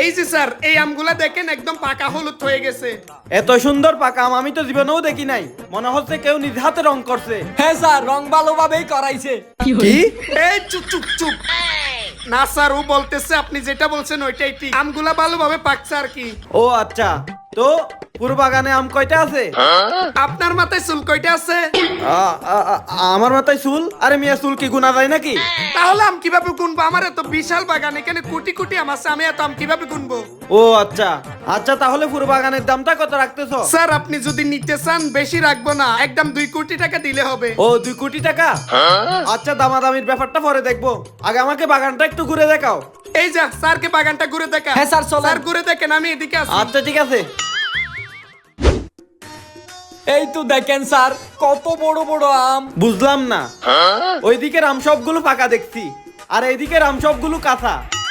এই যে স্যার, এই আমগুলা দেখেন একদম পাকা হলুদ হয়ে গেছে। এত সুন্দর পাকা আম আমি তো জীবনেও দেখি নাই, মনে হচ্ছে কেউ নিজ হাতে রং করছে। হ্যাঁ স্যার, রং ভালোভাবেই করাইছে। কি? এই চুপ চুপ চুপ। না স্যার, ও বলতেছে আপনি যেটা বলছেন ওইটাই ঠিক, আমগুলা ভালোভাবে পাকছে আর কি। ও আচ্ছা, তো পুরো বাগানে আম কয়টা আছে? আপনার মাথায় চুল কয়টা আছে? আমার মাথায় চুল? আরে মিয়া, চুল কি গুনা যায় নাকি? তাহলে আম কিভাবে গুনবো? আমার এত বিশাল বাগান, এখানে কোটি কোটি আম আছে, আমি এত আম কিভাবে গুনবো? ও আচ্ছা আচ্ছা, তাহলে পুরো বাগানের দামটা কত রাখতেছো? স্যার আপনি যদি নিতে চান বেশি রাখবো না, একদম 2 কোটি টাকা দিলে হবে। ও 2 কোটি টাকা? আচ্ছা, দামাদামির ব্যাপারটা পরে দেখবো, আগে আমাকে বাগানটা একটু ঘুরে দেখাও। এই যা, স্যারকে বাগানটা ঘুরে দেখা। হ্যাঁ স্যার, চলেন। স্যার ঘুরে দেখেন, আমি এদিকে আছি। আচ্ছা ঠিক আছে। এই তো দেখেন স্যার, কত বড় বড় আম। বুঝলাম না, ওইদিকে আম সবগুলো পাকা দেখছি আর এইদিকে আম সবগুলো কাঁচা।